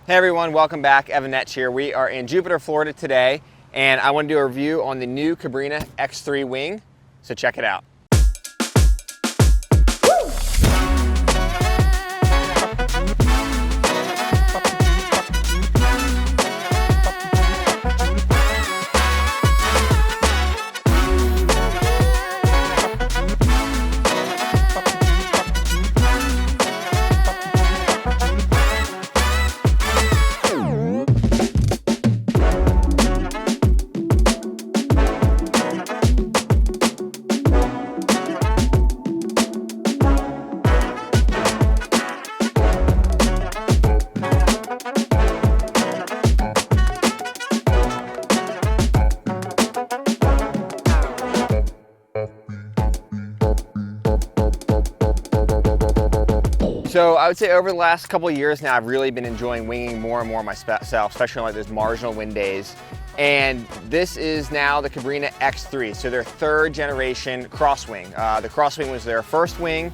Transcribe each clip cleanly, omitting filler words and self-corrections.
Hey everyone, welcome back. Evan Netch here. We are in Jupiter, Florida today, and I want to do a review on the new Cabrinha X3 Wing, so check it out. So I would say over the last couple of years now, I've really been enjoying winging more and more myself, especially on like those marginal wind days. And this is now the Cabrinha X3, so their third generation crosswing. The crosswing was their first wing.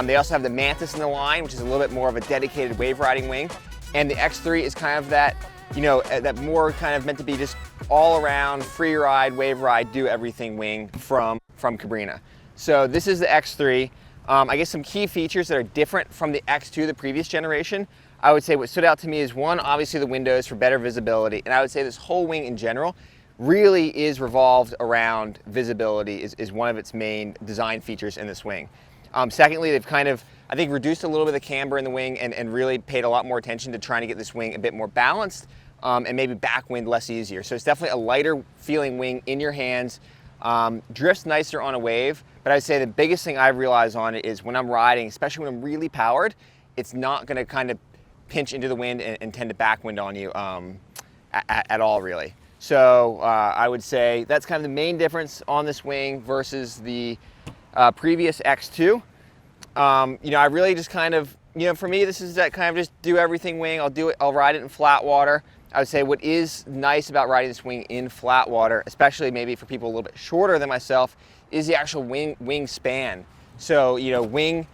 They also have the Mantis in the line, which is a little bit more of a dedicated wave riding wing. And the X3 is kind of that, that more kind of meant to be just all around free ride, wave ride, do everything wing from Cabrinha. So this is the X3. I guess some key features that are different from the X2, the previous generation. I would say what stood out to me is one, obviously the windows for better visibility. And I would say this whole wing in general really is revolved around visibility is one of its main design features in this wing. Secondly, they've kind of, I think, reduced a little bit of the camber in the wing and really paid a lot more attention to trying to get this wing a bit more balanced and maybe backwind less easier. So it's definitely a lighter feeling wing in your hands. Drifts nicer on a wave, but I'd say the biggest thing I've realized on it is when I'm riding, especially when I'm really powered, it's not going to kind of pinch into the wind and tend to backwind on you at all, really. So I would say that's kind of the main difference on this wing versus the previous X2. I really just kind of, for me, this is that kind of just do everything wing. I'll ride it in flat water. I would say what is nice about riding this wing in flat water, especially maybe for people a little bit shorter than myself, is the actual wing span. So, wingtip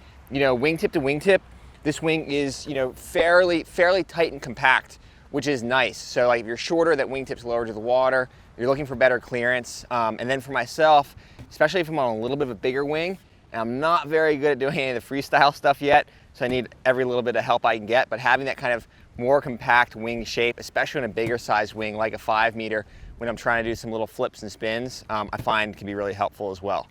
to wingtip, this wing is, fairly tight and compact, which is nice. So like if you're shorter, that wingtip's lower to the water, you're looking for better clearance. And then for myself, especially if I'm on a little bit of a bigger wing, and I'm not very good at doing any of the freestyle stuff yet, so I need every little bit of help I can get, but having that kind of more compact wing shape, especially in a bigger size wing like a 5 meter, when I'm trying to do some little flips and spins, I find can be really helpful as well.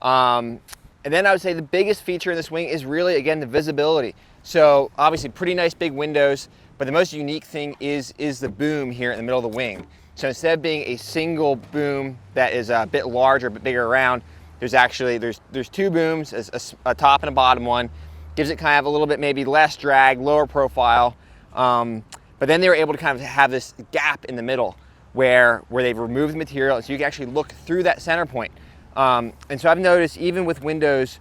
And then I would say the biggest feature in this wing is really, again, the visibility. So obviously pretty nice big windows, but the most unique thing is the boom here in the middle of the wing. So instead of being a single boom that is a bit larger, but bigger around, there's two booms, a top and a bottom one. Gives it kind of a little bit maybe less drag, lower profile. But then they were able to kind of have this gap in the middle where they've removed the material, and so you can actually look through that center point. And so I've noticed even with windows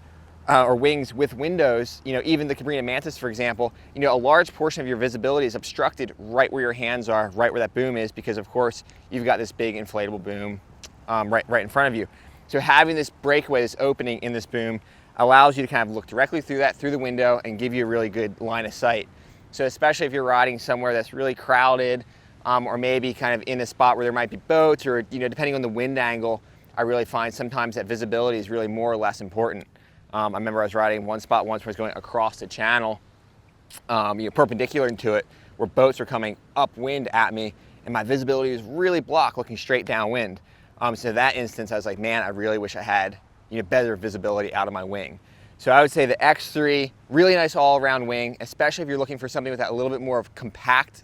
or wings with windows, even the Cabrinha Mantis, for example, a large portion of your visibility is obstructed right where your hands are, right where that boom is, because of course you've got this big inflatable boom right in front of you. So having this breakaway, this opening in this boom, allows you to kind of look directly through the window and give you a really good line of sight. So especially if you're riding somewhere that's really crowded, or maybe kind of in a spot where there might be boats, or depending on the wind angle, I really find sometimes that visibility is really more or less important. I remember I was riding one spot once where I was going across the channel, perpendicular to it, where boats were coming upwind at me, and my visibility was really blocked looking straight downwind. So in that instance, I was like, man, I really wish I had better visibility out of my wing. So I would say the X3, really nice all-around wing, especially if you're looking for something with that a little bit more of compact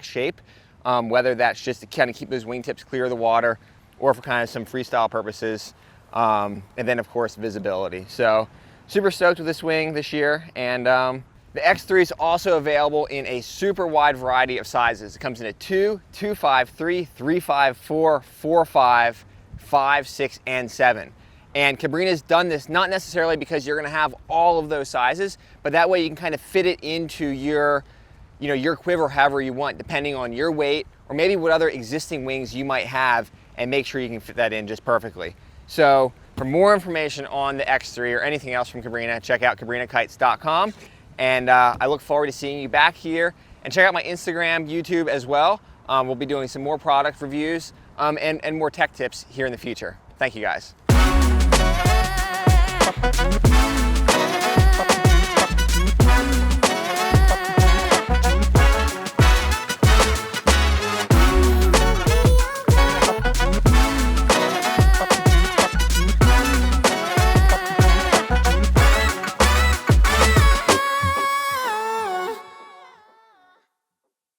shape, whether that's just to kind of keep those wingtips clear of the water, or for kind of some freestyle purposes, and then of course visibility. So super stoked with this wing this year, and the X3 is also available in a super wide variety of sizes. It comes in a 2, 2.5, 3, 3.5, 4, 4.5, 5, 6, and 7. And Cabrinha's done this not necessarily because you're going to have all of those sizes, but that way you can kind of fit it into your quiver however you want, depending on your weight or maybe what other existing wings you might have, and make sure you can fit that in just perfectly. So for more information on the X3 or anything else from Cabrinha, check out cabrinhakites.com. And I look forward to seeing you back here And check out my Instagram, YouTube as well. We'll be doing some more product reviews and more tech tips here in the future. Thank you guys.